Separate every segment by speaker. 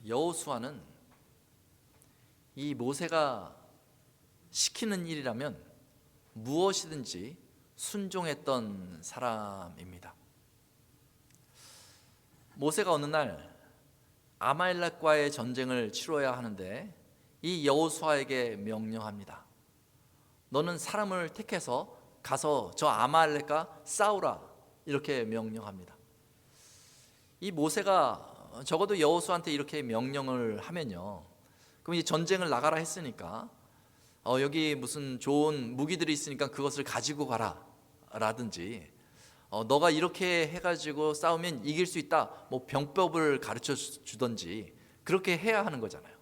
Speaker 1: 여호수아는 이 모세가 시키는 일이라면 무엇이든지 순종했던 사람입니다. 모세가 어느 날 아말렉과의 전쟁을 치러야 하는데 이 여호수아에게 명령합니다. 너는 사람을 택해서 가서 저 아말렉과 싸우라, 이렇게 명령합니다. 이 모세가 적어도 여호수아한테 이렇게 명령을 하면요, 그럼 이 전쟁을 나가라 했으니까 여기 무슨 좋은 무기들이 있으니까 그것을 가지고 가라 라든지, 너가 이렇게 해가지고 싸우면 이길 수 있다, 뭐 병법을 가르쳐 주던지 그렇게 해야 하는 거잖아요.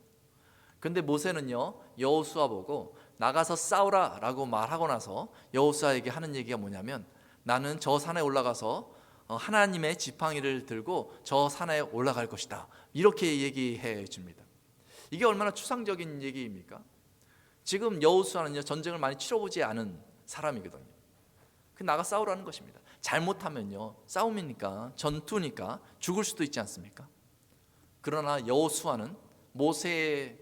Speaker 1: 근데 모세는요, 여호수아 보고 나가서 싸우라 라고 말하고 나서 여호수아에게 하는 얘기가 뭐냐면, 나는 저 산에 올라가서 하나님의 지팡이를 들고 저 산에 올라갈 것이다, 이렇게 얘기해 줍니다. 이게 얼마나 추상적인 얘기입니까? 지금 여호수아는요, 전쟁을 많이 치러보지 않은 사람이거든요. 나가 싸우라는 것입니다. 잘못하면요, 싸움이니까, 전투니까 죽을 수도 있지 않습니까? 그러나 여호수아는 모세의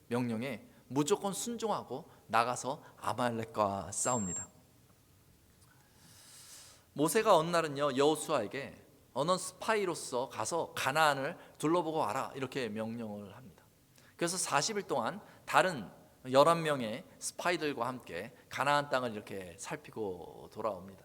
Speaker 1: 명령에 무조건 순종하고 나가서 아말렉과 싸웁니다. 모세가 어느 날은요, 여호수아에게 너는 스파이로서 가서 가나안을 둘러보고 와라, 이렇게 명령을 합니다. 그래서 40일 동안 다른 11명의 스파이들과 함께 가나안 땅을 이렇게 살피고 돌아옵니다.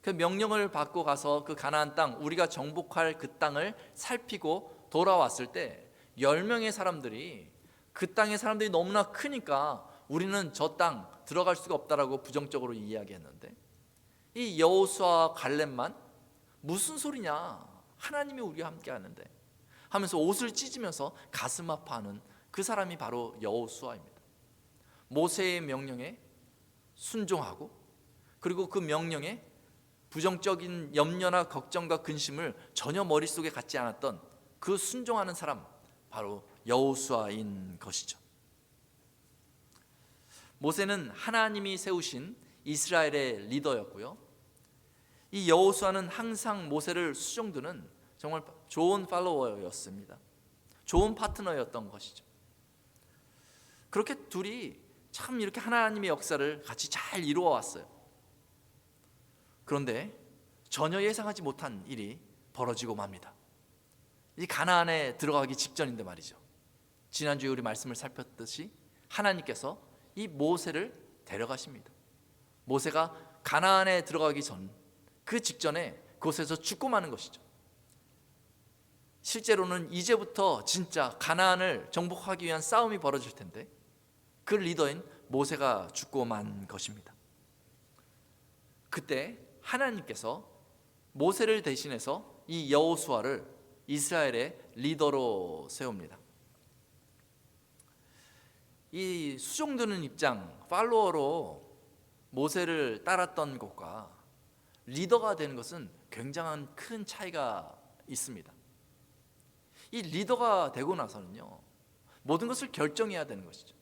Speaker 1: 그 명령을 받고 가서 그 가나안 땅, 우리가 정복할 그 땅을 살피고 돌아왔을 때 10명의 사람들이 그 땅의 사람들이 너무나 크니까 우리는 저 땅 들어갈 수가 없다라고 부정적으로 이야기했는데, 이 여호수아와 갈렙만 무슨 소리냐, 하나님이 우리와 함께 하는데 하면서 옷을 찢으면서 가슴 아파하는 그 사람이 바로 여호수아입니다. 모세의 명령에 순종하고, 그리고 그 명령에 부정적인 염려나 걱정과 근심을 전혀 머릿속에 갖지 않았던 그 순종하는 사람, 바로 여호수아인 것이죠. 모세는 하나님이 세우신 이스라엘의 리더였고요, 이 여호수아는 항상 모세를 수종드는 정말 좋은 팔로워였습니다. 좋은 파트너였던 것이죠. 그렇게 둘이 참 이렇게 하나님의 역사를 같이 잘 이루어 왔어요. 그런데 전혀 예상하지 못한 일이 벌어지고 맙니다. 이 가나안에 들어가기 직전인데 말이죠, 지난주에 우리 말씀을 살폈듯이 하나님께서 이 모세를 데려가십니다. 모세가 가나안에 들어가기 전, 그 직전에 그곳에서 죽고 마는 것이죠. 실제로는 이제부터 진짜 가나안을 정복하기 위한 싸움이 벌어질 텐데 그 리더인 모세가 죽고 만 것입니다. 그때 하나님께서 모세를 대신해서 이 여호수아를 이스라엘의 리더로 세웁니다. 이 수종드는 입장, 팔로워로 모세를 따랐던 것과 리더가 되는 것은 굉장한 큰 차이가 있습니다. 이 리더가 되고 나서는요, 모든 것을 결정해야 되는 것이죠.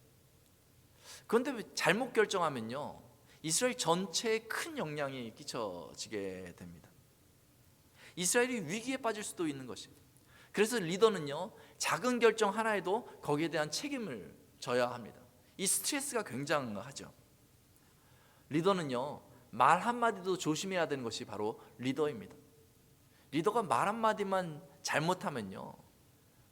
Speaker 1: 그런데 잘못 결정하면요, 이스라엘 전체에 큰 영향이 끼쳐지게 됩니다. 이스라엘이 위기에 빠질 수도 있는 것입니다. 그래서 리더는요, 작은 결정 하나에도 거기에 대한 책임을 져야 합니다. 이 스트레스가 굉장하죠. 리더는요, 말 한마디도 조심해야 되는 것이 바로 리더입니다. 리더가 말 한마디만 잘못하면요,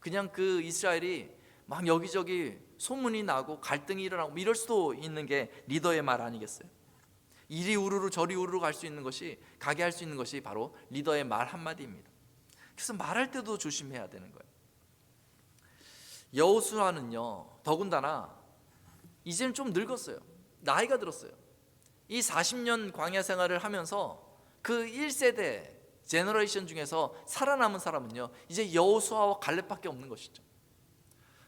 Speaker 1: 그냥 그 이스라엘이 막 여기저기 소문이 나고 갈등이 일어나고 이럴 수도 있는 게 리더의 말 아니겠어요? 이리 우르르 저리 우르르 갈 수 있는 것이, 가게 할 수 있는 것이 바로 리더의 말 한마디입니다. 그래서 말할 때도 조심해야 되는 거예요. 여호수아는요, 더군다나 이제는 좀 늙었어요. 나이가 들었어요. 이 40년 광야 생활을 하면서 그 1세대 제너레이션 중에서 살아남은 사람은요, 이제 여호수아와 갈렙밖에 없는 것이죠.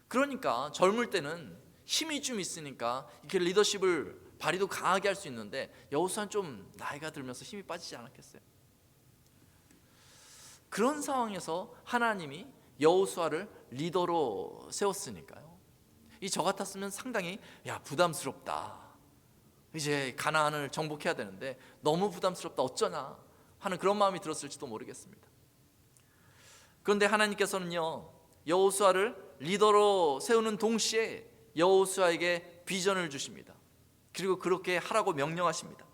Speaker 1: 그러니까 젊을 때는 힘이 좀 있으니까 이렇게 리더십을 발휘도 강하게 할 수 있는데, 여호수아는 좀 나이가 들면서 힘이 빠지지 않았겠어요? 그런 상황에서 하나님이 여호수아를 리더로 세웠으니까요, 이 저 같았으면 상당히 부담스럽다, 이제 가나안을 정복해야 되는데 너무 부담스럽다, 어쩌나 하는 그런 마음이 들었을지도 모르겠습니다. 그런데 하나님께서는요, 여호수아를 리더로 세우는 동시에 여호수아에게 비전을 주십니다. 그리고 그렇게 하라고 명령하십니다.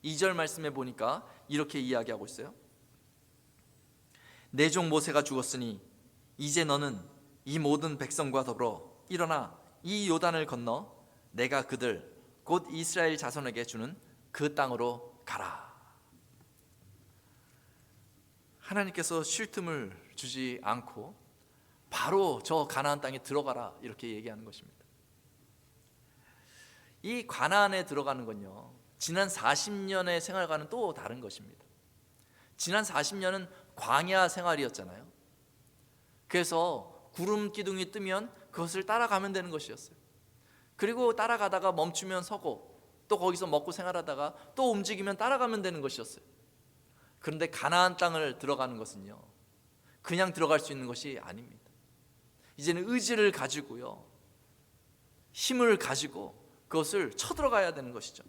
Speaker 1: 2절 말씀에 보니까 이렇게 이야기하고 있어요. 내 종 모세가 죽었으니 이제 너는 이 모든 백성과 더불어 일어나 이 요단을 건너 내가 그들 곧 이스라엘 자손에게 주는 그 땅으로 가라. 하나님께서 쉴 틈을 주지 않고 바로 저 가나안 땅에 들어가라 이렇게 얘기하는 것입니다. 이 가나안에 들어가는 건요, 지난 40년의 생활과는 또 다른 것입니다. 지난 40년은 광야 생활이었잖아요. 그래서 구름 기둥이 뜨면 그것을 따라가면 되는 것이었어요. 그리고 따라가다가 멈추면 서고 또 거기서 먹고 생활하다가 또 움직이면 따라가면 되는 것이었어요. 그런데 가나안 땅을 들어가는 것은요, 그냥 들어갈 수 있는 것이 아닙니다. 이제는 의지를 가지고요, 힘을 가지고 그것을 쳐들어가야 되는 것이죠.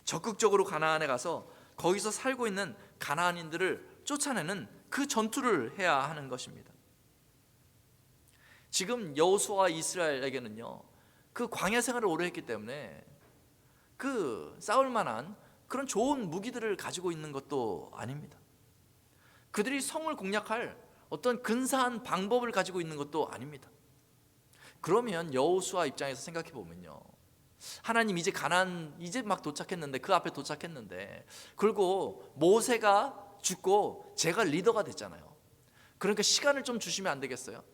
Speaker 1: 적극적으로 가나안에 가서 거기서 살고 있는 가나안인들을 쫓아내는 그 전투를 해야 하는 것입니다. 지금 여호수아와 이스라엘에게는요, 그 광야 생활을 오래 했기 때문에 그 싸울 만한 그런 좋은 무기들을 가지고 있는 것도 아닙니다. 그들이 성을 공략할 어떤 근사한 방법을 가지고 있는 것도 아닙니다. 그러면 여호수아 입장에서 생각해 보면요, 하나님 이제 가나안 이제 막 도착했는데, 그 앞에 도착했는데, 그리고 모세가 죽고 제가 리더가 됐잖아요. 그러니까 시간을 좀 주시면 안 되겠어요?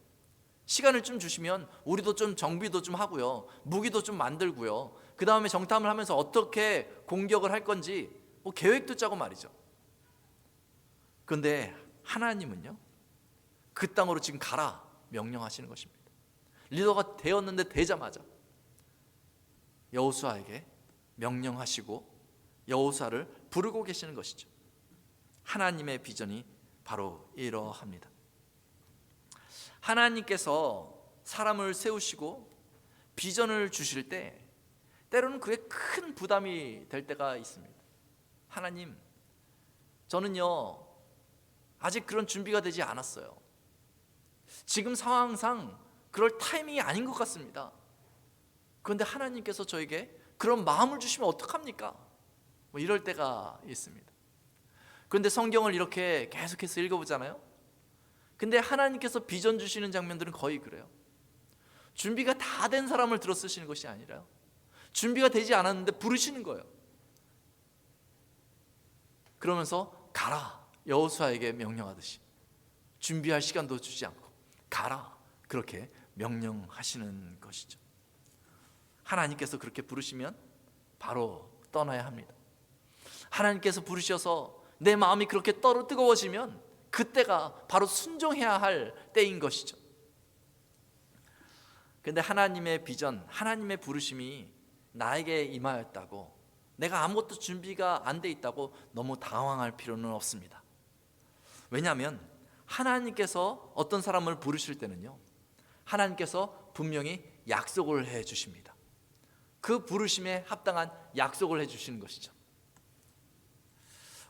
Speaker 1: 시간을 좀 주시면 우리도 좀 정비도 좀 하고요, 무기도 좀 만들고요, 그 다음에 정탐을 하면서 어떻게 공격을 할 건지 뭐 계획도 짜고 말이죠. 그런데 하나님은요, 그 땅으로 지금 가라 명령하시는 것입니다. 리더가 되었는데 되자마자 여호수아에게 명령하시고 여호수아를 부르고 계시는 것이죠. 하나님의 비전이 바로 이러합니다. 하나님께서 사람을 세우시고 비전을 주실 때 때로는 그게 큰 부담이 될 때가 있습니다. 하나님, 저는요 아직 그런 준비가 되지 않았어요. 지금 상황상 그럴 타이밍이 아닌 것 같습니다. 그런데 하나님께서 저에게 그런 마음을 주시면 어떡합니까? 뭐 이럴 때가 있습니다. 그런데 성경을 이렇게 계속해서 읽어보잖아요. 근데 하나님께서 비전 주시는 장면들은 거의 그래요. 준비가 다 된 사람을 들어 쓰시는 것이 아니라요, 준비가 되지 않았는데 부르시는 거예요. 그러면서 가라, 여호수아에게 명령하듯이 준비할 시간도 주지 않고 가라, 그렇게 명령하시는 것이죠. 하나님께서 그렇게 부르시면 바로 떠나야 합니다. 하나님께서 부르셔서 내 마음이 그렇게 뜨거워지면 그때가 바로 순종해야 할 때인 것이죠. 그런데 하나님의 비전, 하나님의 부르심이 나에게 임하였다고, 내가 아무것도 준비가 안 돼 있다고 너무 당황할 필요는 없습니다. 왜냐하면 하나님께서 어떤 사람을 부르실 때는요, 하나님께서 분명히 약속을 해 주십니다. 그 부르심에 합당한 약속을 해 주시는 것이죠.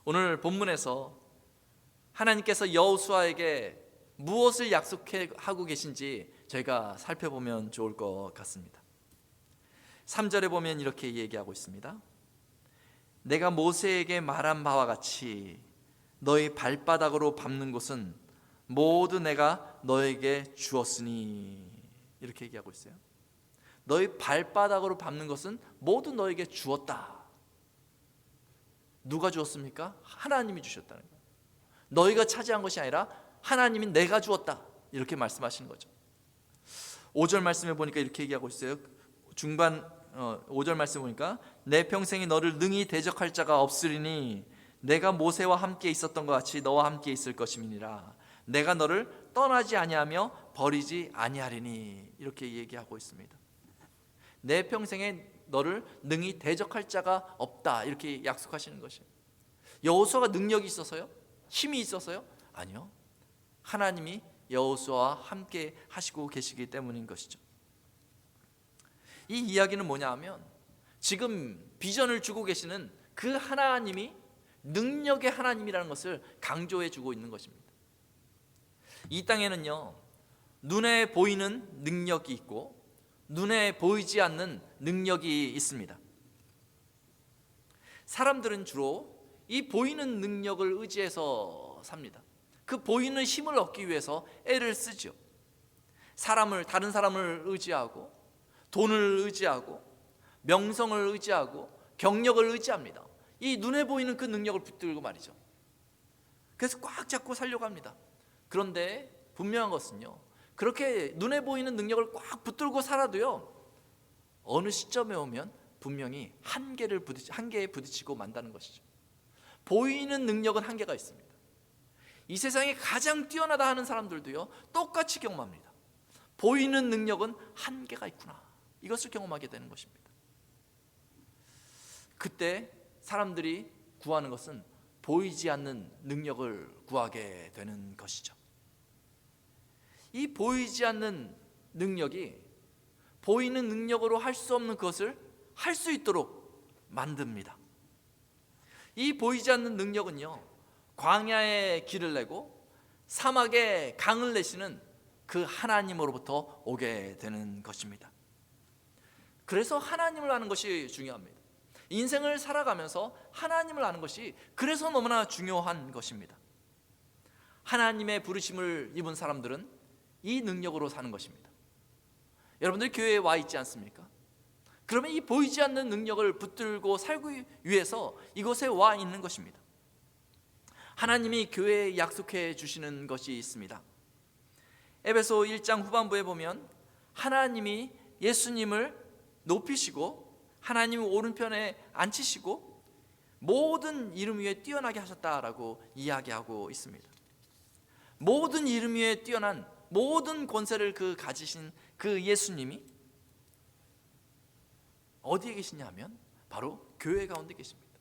Speaker 1: 오늘 본문에서 하나님께서 여호수아에게 무엇을 약속하고 계신지 저희가 살펴보면 좋을 것 같습니다. 3절에 보면 이렇게 얘기하고 있습니다. 내가 모세에게 말한 바와 같이 너희 발바닥으로 밟는 곳은 모두 내가 너에게 주었으니, 이렇게 얘기하고 있어요. 너희 발바닥으로 밟는 것은 모두 너에게 주었다. 누가 주었습니까? 하나님이 주셨다는 거예요. 너희가 차지한 것이 아니라 하나님이 내가 주었다, 이렇게 말씀하시는 거죠. 5절 말씀에 보니까 이렇게 얘기하고 있어요. 중반 5절 말씀 보니까 내 평생이 너를 능히 대적할 자가 없으리니 내가 모세와 함께 있었던 것 같이 너와 함께 있을 것임이니라. 내가 너를 떠나지 아니하며 버리지 아니하리니, 이렇게 얘기하고 있습니다. 내 평생에 너를 능히 대적할 자가 없다, 이렇게 약속하시는 것이에요. 여호수아가 능력이 있어서요? 힘이 있어서요? 아니요. 하나님이 여호수아와 함께 하시고 계시기 때문인 것이죠. 이 이야기는 뭐냐 하면 지금 비전을 주고 계시는 그 하나님이 능력의 하나님이라는 것을 강조해 주고 있는 것입니다. 이 땅에는요, 눈에 보이는 능력이 있고 눈에 보이지 않는 능력이 있습니다. 사람들은 주로 이 보이는 능력을 의지해서 삽니다. 그 보이는 힘을 얻기 위해서 애를 쓰죠. 다른 사람을 의지하고, 돈을 의지하고, 명성을 의지하고, 경력을 의지합니다. 이 눈에 보이는 그 능력을 붙들고 말이죠. 그래서 꽉 잡고 살려고 합니다. 그런데 분명한 것은요, 그렇게 눈에 보이는 능력을 꽉 붙들고 살아도요, 어느 시점에 오면 분명히 한계에 부딪히고 만다는 것이죠. 보이는 능력은 한계가 있습니다. 이 세상에 가장 뛰어나다 하는 사람들도요, 똑같이 경험합니다. 보이는 능력은 한계가 있구나, 이것을 경험하게 되는 것입니다. 그때 사람들이 구하는 것은 보이지 않는 능력을 구하게 되는 것이죠. 이 보이지 않는 능력이 보이는 능력으로 할 수 없는 것을 할 수 있도록 만듭니다. 이 보이지 않는 능력은요, 광야에 길을 내고 사막에 강을 내시는 그 하나님으로부터 오게 되는 것입니다. 그래서 하나님을 아는 것이 중요합니다. 인생을 살아가면서 하나님을 아는 것이 그래서 너무나 중요한 것입니다. 하나님의 부르심을 입은 사람들은 이 능력으로 사는 것입니다. 여러분들 교회에 와 있지 않습니까? 그러면 이 보이지 않는 능력을 붙들고 살기 위해서 이곳에 와 있는 것입니다. 하나님이 교회에 약속해 주시는 것이 있습니다. 에베소 1장 후반부에 보면 하나님이 예수님을 높이시고 하나님 오른편에 앉히시고 모든 이름 위에 뛰어나게 하셨다라고 이야기하고 있습니다. 모든 이름 위에 뛰어난 모든 권세를 가지신 그 예수님이 어디에 계시냐 하면 바로 교회 가운데 계십니다.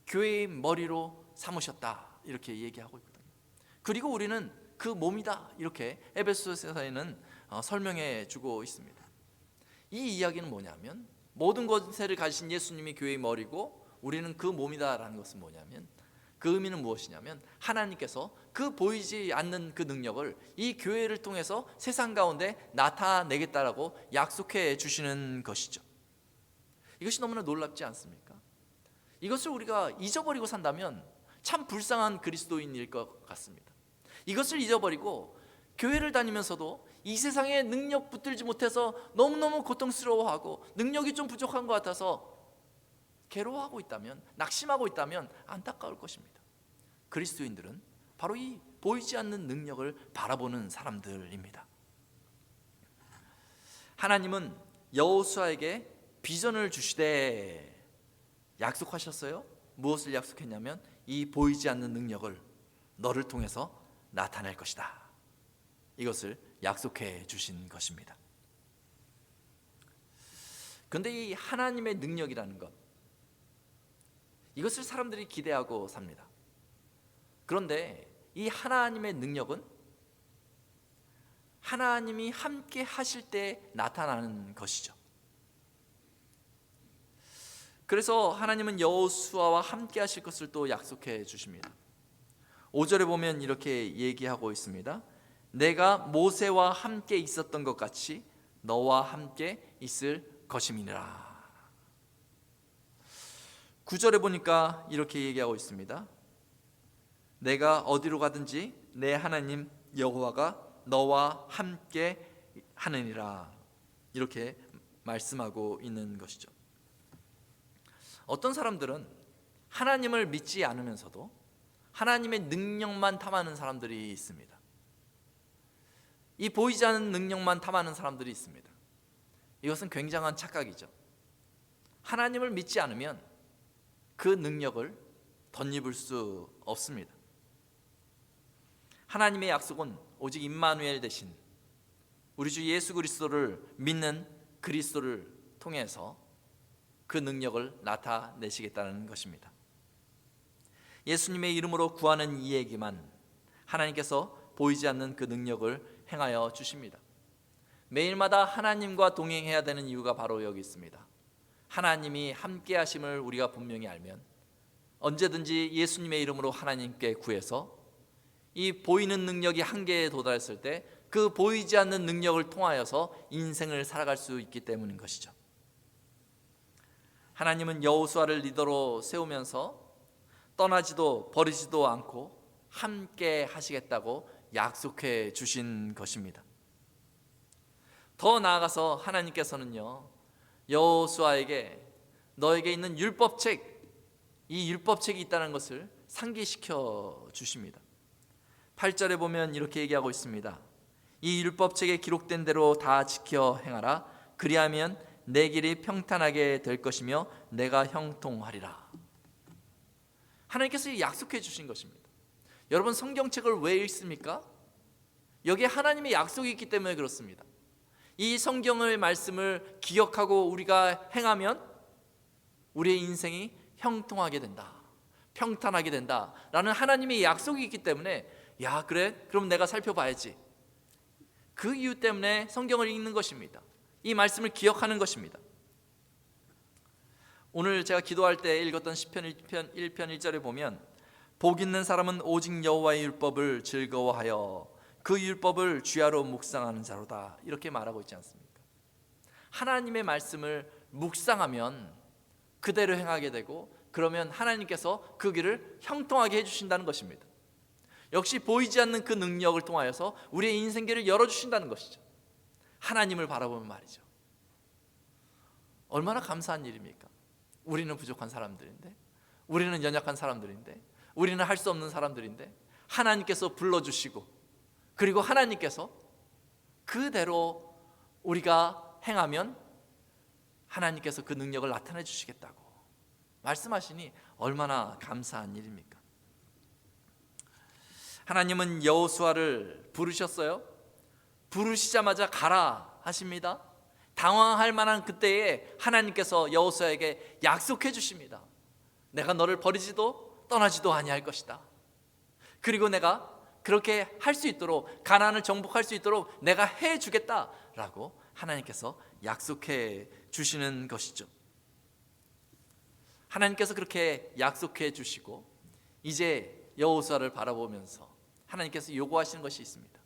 Speaker 1: 교회의 머리로 삼으셨다, 이렇게 얘기하고 있거든요. 그리고 우리는 그 몸이다, 이렇게 에베소서에는 설명해 주고 있습니다. 이 이야기는 뭐냐면 모든 권세를 가지신 예수님이 교회의 머리고 우리는 그 몸이다라는 것은 뭐냐면, 그 의미는 무엇이냐면 하나님께서 그 보이지 않는 그 능력을 이 교회를 통해서 세상 가운데 나타내겠다라고 약속해 주시는 것이죠. 이것이 너무나 놀랍지 않습니까? 이것을 우리가 잊어버리고 산다면 참 불쌍한 그리스도인일 것 같습니다. 이것을 잊어버리고 교회를 다니면서도 이 세상에 능력 붙들지 못해서 너무너무 고통스러워하고 능력이 좀 부족한 것 같아서 괴로워하고 있다면, 낙심하고 있다면 안타까울 것입니다. 그리스도인들은 바로 이 보이지 않는 능력을 바라보는 사람들입니다. 하나님은 여호수아에게 비전을 주시되 약속하셨어요. 무엇을 약속했냐면 이 보이지 않는 능력을 너를 통해서 나타낼 것이다, 이것을 약속해 주신 것입니다. 그런데 이 하나님의 능력이라는 것, 이것을 사람들이 기대하고 삽니다. 그런데 이 하나님의 능력은 하나님이 함께 하실 때 나타나는 것이죠. 그래서 하나님은 여호수아와 함께 하실 것을 또 약속해 주십니다. 5절에 보면 이렇게 얘기하고 있습니다. 내가 모세와 함께 있었던 것 같이 너와 함께 있을 것임이니라. 9절에 보니까 이렇게 얘기하고 있습니다. 내가 어디로 가든지 내 하나님 여호와가 너와 함께 하느니라, 이렇게 말씀하고 있는 것이죠. 어떤 사람들은 하나님을 믿지 않으면서도 하나님의 능력만 탐하는 사람들이 있습니다. 이 보이지 않는 능력만 탐하는 사람들이 있습니다. 이것은 굉장한 착각이죠. 하나님을 믿지 않으면 그 능력을 덧입을 수 없습니다. 하나님의 약속은 오직 임마누엘 되신 우리 주 예수 그리스도를 믿는 그리스도를 통해서 그 능력을 나타내시겠다는 것입니다. 예수님의 이름으로 구하는 이에게만 하나님께서 보이지 않는 그 능력을 행하여 주십니다. 매일마다 하나님과 동행해야 되는 이유가 바로 여기 있습니다. 하나님이 함께 하심을 우리가 분명히 알면 언제든지 예수님의 이름으로 하나님께 구해서 이 보이는 능력이 한계에 도달했을 때 그 보이지 않는 능력을 통하여서 인생을 살아갈 수 있기 때문인 것이죠. 하나님은 여호수아를 리더로 세우면서 떠나지도 버리지도 않고 함께 하시겠다고 약속해 주신 것입니다. 더 나아가서 하나님께서는요, 여호수아에게 너에게 있는 율법책, 이 율법책이 있다는 것을 상기시켜 주십니다. 8절에 보면 이렇게 얘기하고 있습니다. 이 율법책에 기록된 대로 다 지켜 행하라. 그리하면 내 길이 평탄하게 될 것이며 내가 형통하리라. 하나님께서 약속해 주신 것입니다. 여러분, 성경책을 왜 읽습니까? 여기에 하나님의 약속이 있기 때문에 그렇습니다. 이 성경의 말씀을 기억하고 우리가 행하면 우리의 인생이 형통하게 된다, 평탄하게 된다 라는 하나님의 약속이 있기 때문에, 야 그래? 그럼 내가 살펴봐야지. 그 이유 때문에 성경을 읽는 것입니다. 이 말씀을 기억하는 것입니다. 오늘 제가 기도할 때 읽었던 시편 1편 1절에 보면 복 있는 사람은 오직 여호와의 율법을 즐거워하여 그 율법을 주야로 묵상하는 자로다, 이렇게 말하고 있지 않습니까? 하나님의 말씀을 묵상하면 그대로 행하게 되고, 그러면 하나님께서 그 길을 형통하게 해주신다는 것입니다. 역시 보이지 않는 그 능력을 통하여서 우리의 인생길을 열어주신다는 것이죠. 하나님을 바라보면 말이죠. 얼마나 감사한 일입니까? 우리는 부족한 사람들인데, 우리는 연약한 사람들인데, 우리는 할 수 없는 사람들인데 하나님께서 불러주시고, 그리고 하나님께서 그대로 우리가 행하면 하나님께서 그 능력을 나타내 주시겠다고 말씀하시니 얼마나 감사한 일입니까? 하나님은 여호수아를 부르셨어요. 부르시자마자 가라 하십니다. 당황할 만한 그때에 하나님께서 여호수아에게 약속해 주십니다. 내가 너를 버리지도 떠나지도 아니할 것이다. 그리고 내가 그렇게 할 수 있도록, 가나안을 정복할 수 있도록 내가 해 주겠다라고 하나님께서 약속해 주시는 것이죠. 하나님께서 그렇게 약속해 주시고, 이제 여호수아를 바라보면서 하나님께서 요구하시는 것이 있습니다.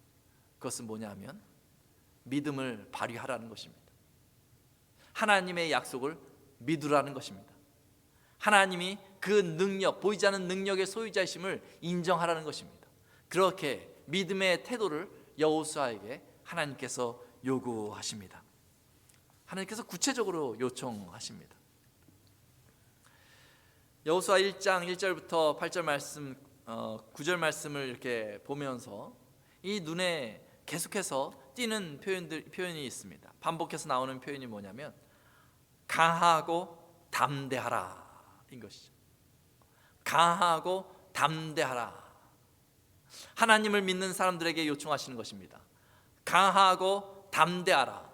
Speaker 1: 그것은 뭐냐면 믿음을 발휘하라는 것입니다. 하나님의 약속을 믿으라는 것입니다. 하나님이 그 능력, 보이지 않는 능력의 소유자이심을 인정하라는 것입니다. 그렇게 믿음의 태도를 여호수아에게 하나님께서 요구하십니다. 하나님께서 구체적으로 요청하십니다. 여호수아 1장 1절부터 8절 말씀, 9절 말씀을 이렇게 보면서 이 눈에 계속해서 띄는 표현이 있습니다. 반복해서 나오는 표현이 뭐냐면 강하고 담대하라 인 것이죠. 강하고 담대하라. 하나님을 믿는 사람들에게 요청하시는 것입니다. 강하고 담대하라.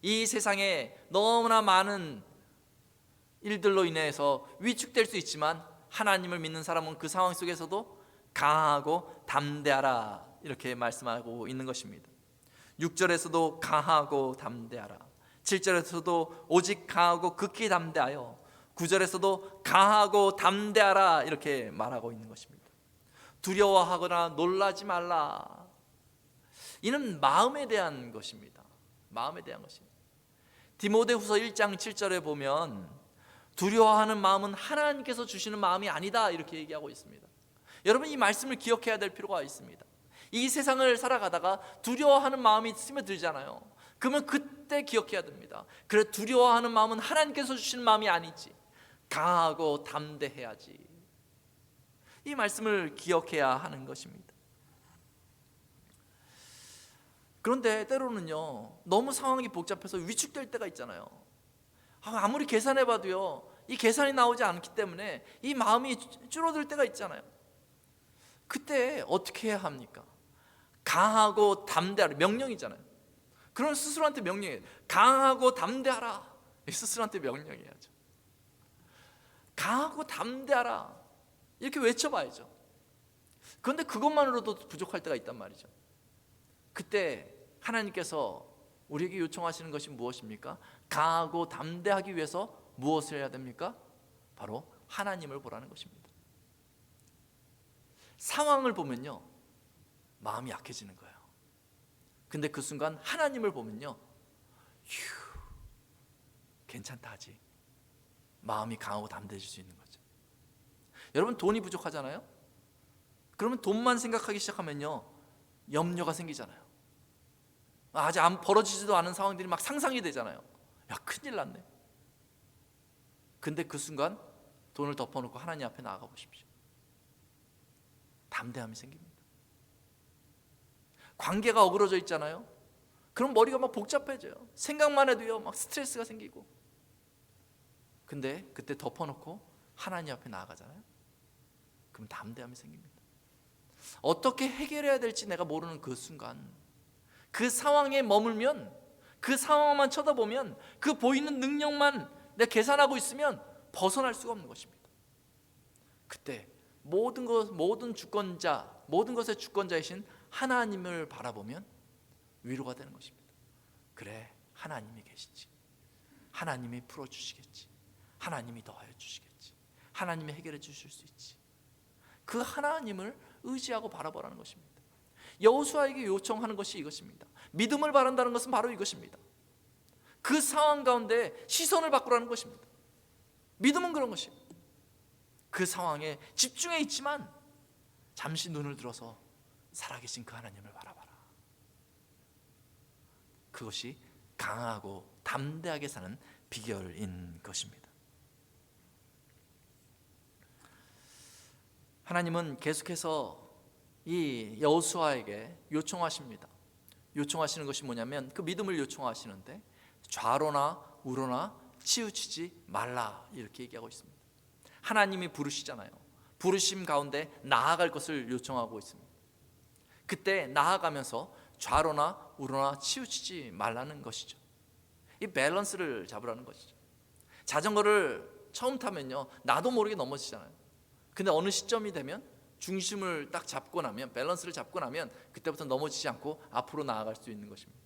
Speaker 1: 이 세상에 너무나 많은 일들로 인해서 위축될 수 있지만 하나님을 믿는 사람은 그 상황 속에서도 강하고 담대하라 이렇게 말씀하고 있는 것입니다. 6절에서도 강하고 담대하라, 7절에서도 오직 강하고 극히 담대하여, 9절에서도 강하고 담대하라 이렇게 말하고 있는 것입니다. 두려워하거나 놀라지 말라. 이는 마음에 대한 것입니다. 마음에 대한 것입니다. 디모데후서 1장 7절에 보면 두려워하는 마음은 하나님께서 주시는 마음이 아니다 이렇게 얘기하고 있습니다. 여러분, 이 말씀을 기억해야 될 필요가 있습니다. 이 세상을 살아가다가 두려워하는 마음이 스며들잖아요. 그러면 그때 기억해야 됩니다. 그래, 두려워하는 마음은 하나님께서 주시는 마음이 아니지. 강하고 담대해야지. 이 말씀을 기억해야 하는 것입니다. 그런데 때로는요, 너무 상황이 복잡해서 위축될 때가 있잖아요. 아무리 계산해봐도요, 이 계산이 나오지 않기 때문에 이 마음이 줄어들 때가 있잖아요. 그때 어떻게 해야 합니까? 강하고 담대하라, 명령이잖아요. 그럼 스스로한테 명령해요. 강하고 담대하라. 스스로한테 명령해야죠. 강하고 담대하라 이렇게 외쳐봐야죠. 그런데 그것만으로도 부족할 때가 있단 말이죠. 그때 하나님께서 우리에게 요청하시는 것이 무엇입니까? 강하고 담대하기 위해서 무엇을 해야 됩니까? 바로 하나님을 보라는 것입니다. 상황을 보면요, 마음이 약해지는 거예요. 근데 그 순간 하나님을 보면요, 휴, 괜찮다 하지. 마음이 강하고 담대해질 수 있는 거죠. 여러분, 돈이 부족하잖아요. 그러면 돈만 생각하기 시작하면요, 염려가 생기잖아요. 아직 벌어지지도 않은 상황들이 막 상상이 되잖아요. 야, 큰일 났네. 근데 그 순간 돈을 덮어놓고 하나님 앞에 나아가 보십시오. 담대함이 생깁니다. 관계가 어그러져 있잖아요. 그럼 머리가 막 복잡해져요. 생각만 해도요, 막 스트레스가 생기고. 근데 그때 덮어놓고 하나님 앞에 나아가잖아요. 그럼 담대함이 생깁니다. 어떻게 해결해야 될지 내가 모르는 그 순간, 그 상황에 머물면, 그 상황만 쳐다보면, 그 보이는 능력만 내가 계산하고 있으면 벗어날 수가 없는 것입니다. 그때 모든 주권자, 모든 것의 주권자이신 하나님을 바라보면 위로가 되는 것입니다. 그래, 하나님이 계시지. 하나님이 풀어주시겠지. 하나님이 더하여 주시겠지. 하나님이 해결해 주실 수 있지. 그 하나님을 의지하고 바라보라는 것입니다. 여호수아에게 요청하는 것이 이것입니다. 믿음을 바란다는 것은 바로 이것입니다. 그 상황 가운데 시선을 바꾸라는 것입니다. 믿음은 그런 것이에요. 그 상황에 집중해 있지만 잠시 눈을 들어서 살아계신 그 하나님을 바라봐라. 그것이 강하고 담대하게 사는 비결인 것입니다. 하나님은 계속해서 이 여호수아에게 요청하십니다. 요청하시는 것이 뭐냐면, 그 믿음을 요청하시는데 좌로나 우로나 치우치지 말라, 이렇게 얘기하고 있습니다. 하나님이 부르시잖아요. 부르심 가운데 나아갈 것을 요청하고 있습니다. 그때 나아가면서 좌로나 우로나 치우치지 말라는 것이죠. 이 밸런스를 잡으라는 것이죠. 자전거를 처음 타면요, 나도 모르게 넘어지잖아요. 근데 어느 시점이 되면 중심을 딱 잡고 나면, 밸런스를 잡고 나면 그때부터 넘어지지 않고 앞으로 나아갈 수 있는 것입니다.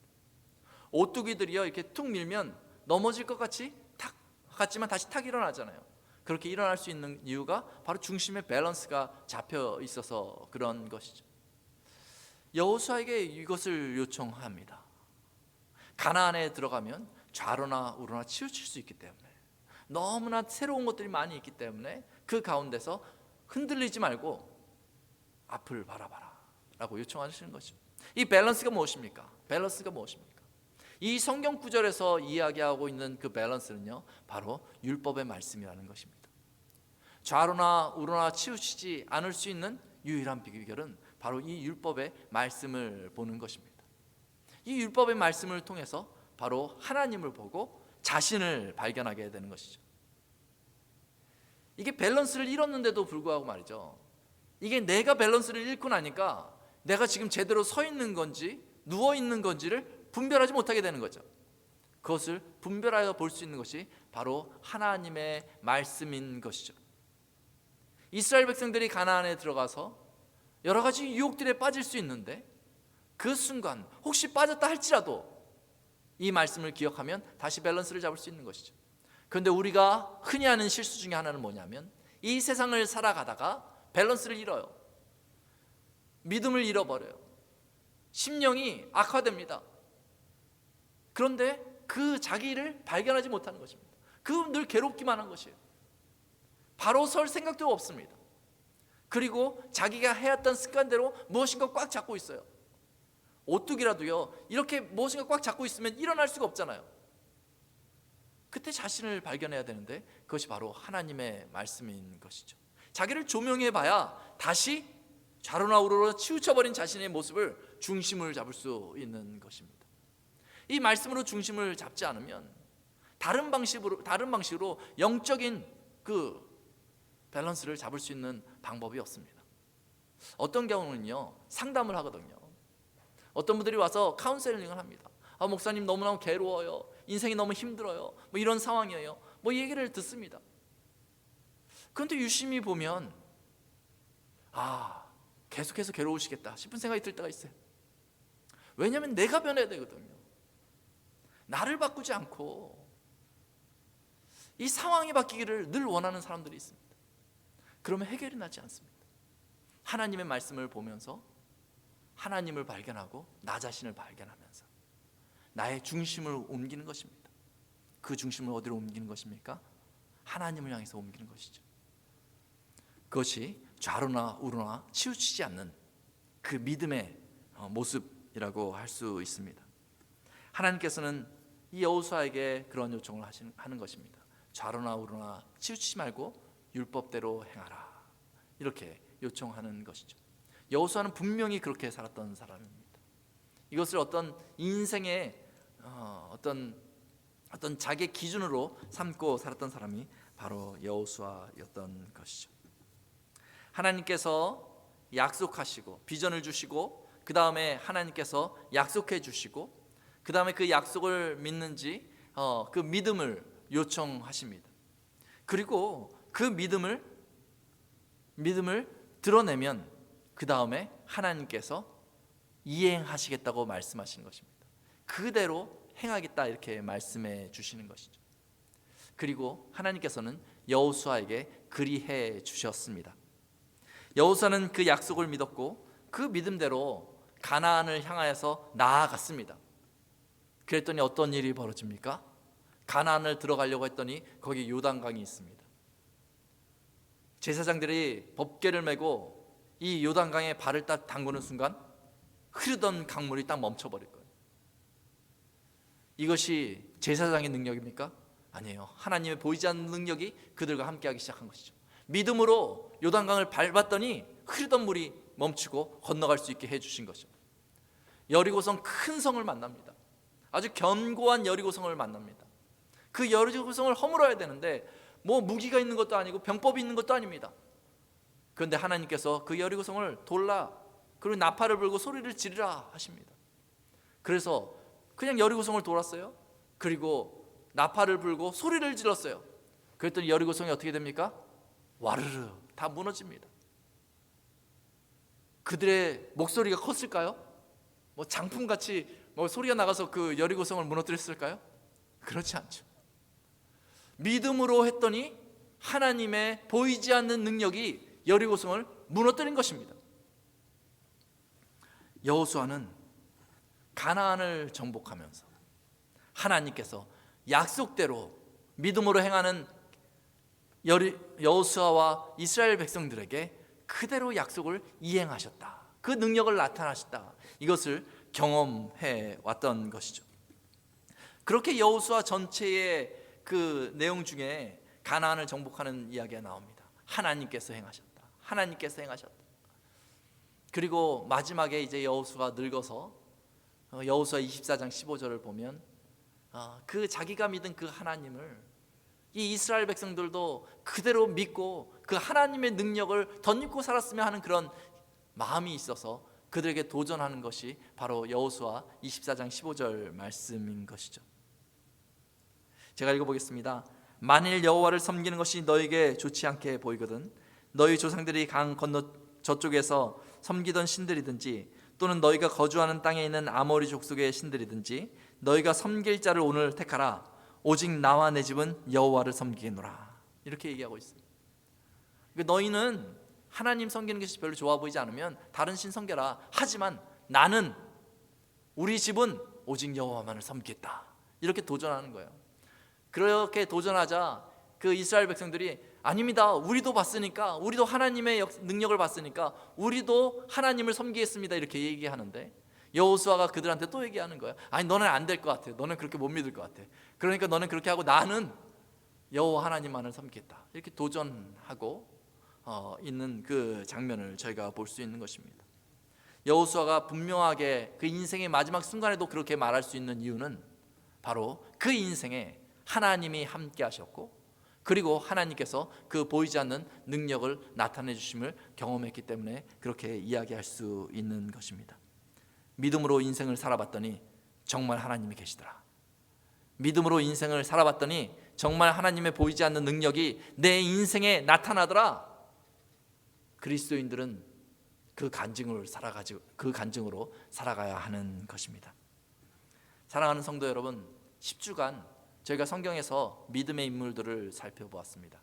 Speaker 1: 오뚜기들이요, 이렇게 툭 밀면 넘어질 것 같지만 다시 탁 일어나잖아요. 그렇게 일어날 수 있는 이유가 바로 중심의 밸런스가 잡혀 있어서 그런 것이죠. 여호수아에게 이것을 요청합니다. 가나안에 들어가면 좌로나 우로나 치우칠 수 있기 때문에, 너무나 새로운 것들이 많이 있기 때문에 그 가운데서 흔들리지 말고 앞을 바라봐라 라고 요청하시는 거죠. 이 밸런스가 무엇입니까? 밸런스가 무엇입니까? 이 성경 구절에서 이야기하고 있는 그 밸런스는요, 바로 율법의 말씀이라는 것입니다. 좌로나 우로나 치우치지 않을 수 있는 유일한 비결은 바로 이 율법의 말씀을 보는 것입니다. 이 율법의 말씀을 통해서 바로 하나님을 보고 자신을 발견하게 되는 것이죠. 이게 밸런스를 잃었는데도 불구하고 말이죠, 이게 내가 밸런스를 잃고 나니까 내가 지금 제대로 서 있는 건지 누워 있는 건지를 분별하지 못하게 되는 거죠. 그것을 분별하여 볼 수 있는 것이 바로 하나님의 말씀인 것이죠. 이스라엘 백성들이 가나안에 들어가서 여러 가지 유혹들에 빠질 수 있는데, 그 순간 혹시 빠졌다 할지라도 이 말씀을 기억하면 다시 밸런스를 잡을 수 있는 것이죠. 그런데 우리가 흔히 하는 실수 중에 하나는 뭐냐면, 이 세상을 살아가다가 밸런스를 잃어요. 믿음을 잃어버려요. 심령이 악화됩니다. 그런데 그 자기를 발견하지 못하는 것입니다. 그 늘 괴롭기만 한 것이에요. 바로 설 생각도 없습니다. 그리고 자기가 해왔던 습관대로 무엇인가 꽉 잡고 있어요. 오뚜기라도요, 이렇게 무엇인가 꽉 잡고 있으면 일어날 수가 없잖아요. 그때 자신을 발견해야 되는데, 그것이 바로 하나님의 말씀인 것이죠. 자기를 조명해봐야 다시 좌로나 우로로 치우쳐버린 자신의 모습을, 중심을 잡을 수 있는 것입니다. 이 말씀으로 중심을 잡지 않으면 다른 방식으로 영적인 그 밸런스를 잡을 수 있는 방법이 없습니다. 어떤 경우는요, 상담을 하거든요. 어떤 분들이 와서 카운셀링을 합니다. 목사님 너무너무 괴로워요, 인생이 너무 힘들어요, 뭐 이런 상황이에요, 뭐 얘기를 듣습니다. 그런데 유심히 보면 계속해서 괴로우시겠다 싶은 생각이 들 때가 있어요. 왜냐하면 내가 변해야 되거든요. 나를 바꾸지 않고 이 상황이 바뀌기를 늘 원하는 사람들이 있습니다. 그러면 해결이 나지 않습니다. 하나님의 말씀을 보면서 하나님을 발견하고 나 자신을 발견하면서 나의 중심을 옮기는 것입니다. 그 중심을 어디로 옮기는 것입니까? 하나님을 향해서 옮기는 것이죠. 그것이 좌로나 우로나 치우치지 않는 그 믿음의 모습이라고 할 수 있습니다. 하나님께서는 이 여호수아에게 그런 요청을 하는 것입니다. 좌로나 우로나 치우치지 말고 율법대로 행하라, 이렇게 요청하는 것이죠. 여호수아는 분명히 그렇게 살았던 사람입니다. 이것을 어떤 인생의 어떤 자기의 기준으로 삼고 살았던 사람이 바로 여호수아였던 것이죠. 하나님께서 약속하시고 비전을 주시고, 그 다음에 하나님께서 약속해 주시고, 그 다음에 그 약속을 믿는지 그 믿음을 요청하십니다. 그리고 그 믿음을 드러내면 그 다음에 하나님께서 이행하시겠다고 말씀하시는 것입니다. 그대로 행하겠다, 이렇게 말씀해 주시는 것이죠. 그리고 하나님께서는 여호수아에게 그리해 주셨습니다. 여호수아는 그 약속을 믿었고 그 믿음대로 가나안을 향하여서 나아갔습니다. 그랬더니 어떤 일이 벌어집니까? 가나안을 들어가려고 했더니 거기 요단강이 있습니다. 제사장들이 법궤를 메고 이 요단강에 발을 딱 담그는 순간 흐르던 강물이 딱 멈춰버릴 거예요. 이것이 제사장의 능력입니까? 아니에요. 하나님의 보이지 않는 능력이 그들과 함께하기 시작한 것이죠. 믿음으로 요단강을 밟았더니 흐르던 물이 멈추고 건너갈 수 있게 해주신 것이죠. 여리고성 큰 성을 만납니다. 아주 견고한 여리고성을 만납니다. 그 여리고성을 허물어야 되는데 뭐 무기가 있는 것도 아니고 병법이 있는 것도 아닙니다. 그런데 하나님께서 그 여리고성을 돌라, 그리고 나팔을 불고 소리를 지르라 하십니다. 그래서 그냥 여리고성을 돌았어요. 그리고 나팔을 불고 소리를 질렀어요. 그랬더니 여리고성이 어떻게 됩니까? 와르르 다 무너집니다. 그들의 목소리가 컸을까요? 뭐 장풍같이 소리가 나가서 그 여리고성을 무너뜨렸을까요? 그렇지 않죠. 믿음으로 했더니 하나님의 보이지 않는 능력이 여리고성을 무너뜨린 것입니다. 여호수아는 가나안을 정복하면서 하나님께서 약속대로 믿음으로 행하는 여호수아와 이스라엘 백성들에게 그대로 약속을 이행하셨다. 그 능력을 나타나셨다. 이것을 경험해 왔던 것이죠. 그렇게 여호수아 전체의 그 내용 중에 가나안을 정복하는 이야기가 나옵니다. 하나님께서 행하셨다. 하나님께서 행하셨다. 그리고 마지막에 이제 여호수아가 늙어서 여호수아 24장 15절을 보면 그 자기가 믿은 그 하나님을 이 이스라엘 백성들도 그대로 믿고 그 하나님의 능력을 덧입고 살았으면 하는 그런 마음이 있어서 그들에게 도전하는 것이 바로 여호수아 24장 15절 말씀인 것이죠. 제가 읽어보겠습니다. 만일 여호와를 섬기는 것이 너에게 좋지 않게 보이거든 너희 조상들이 강 건너 저쪽에서 섬기던 신들이든지 또는 너희가 거주하는 땅에 있는 아모리 족속의 신들이든지 너희가 섬길 자를 오늘 택하라. 오직 나와 내 집은 여호와를 섬기노라. 이렇게 얘기하고 있습니다. 그러니까 너희는 하나님 섬기는 것이 별로 좋아 보이지 않으면 다른 신 섬겨라. 하지만 나는, 우리 집은 오직 여호와만을 섬기겠다. 이렇게 도전하는 거예요. 그렇게 도전하자 그 이스라엘 백성들이 아닙니다. 우리도 봤으니까, 우리도 하나님의 능력을 봤으니까 우리도 하나님을 섬기겠습니다. 이렇게 얘기하는데 여호수아가 그들한테 또 얘기하는 거예요. 아니 너는 안 될 것 같아. 너는 그렇게 못 믿을 것 같아. 그러니까 너는 그렇게 하고 나는 여호와 하나님만을 섬기겠다. 이렇게 도전하고 있는 그 장면을 저희가 볼 수 있는 것입니다. 여호수아가 분명하게 그 인생의 마지막 순간에도 그렇게 말할 수 있는 이유는 바로 그 인생에 하나님이 함께 하셨고 그리고 하나님께서 그 보이지 않는 능력을 나타내 주심을 경험했기 때문에 그렇게 이야기할 수 있는 것입니다. 믿음으로 인생을 살아봤더니 정말 하나님이 계시더라. 믿음으로 인생을 살아봤더니 정말 하나님의 보이지 않는 능력이 내 인생에 나타나더라. 그리스도인들은 그 간증으로 살아가야 하는 것입니다. 사랑하는 성도 여러분, 10주간 저희가 성경에서 믿음의 인물들을 살펴보았습니다.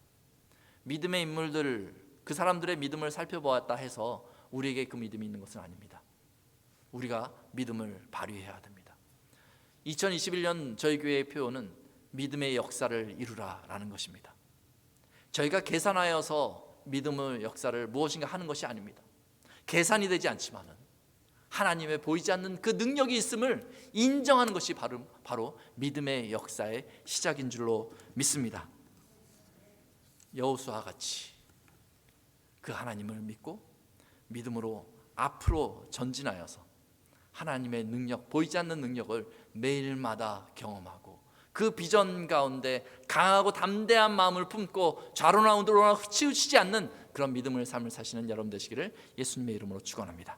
Speaker 1: 믿음의 인물들, 그 사람들의 믿음을 살펴보았다 해서 우리에게 그 믿음이 있는 것은 아닙니다. 우리가 믿음을 발휘해야 됩니다. 2021년 저희 교회의 표어는 믿음의 역사를 이루라라는 것입니다. 저희가 계산하여서 믿음의 역사를 무엇인가 하는 것이 아닙니다. 계산이 되지 않지만은 하나님의 보이지 않는 그 능력이 있음을 인정하는 것이 바로 믿음의 역사의 시작인 줄로 믿습니다. 여호수아와 같이 그 하나님을 믿고 믿음으로 앞으로 전진하여서 하나님의 능력, 보이지 않는 능력을 매일마다 경험하고 그 비전 가운데 강하고 담대한 마음을 품고 좌로나 우로나 치우치지 않는 그런 믿음의 삶을 사시는 여러분 되시기를 예수님의 이름으로 축원합니다.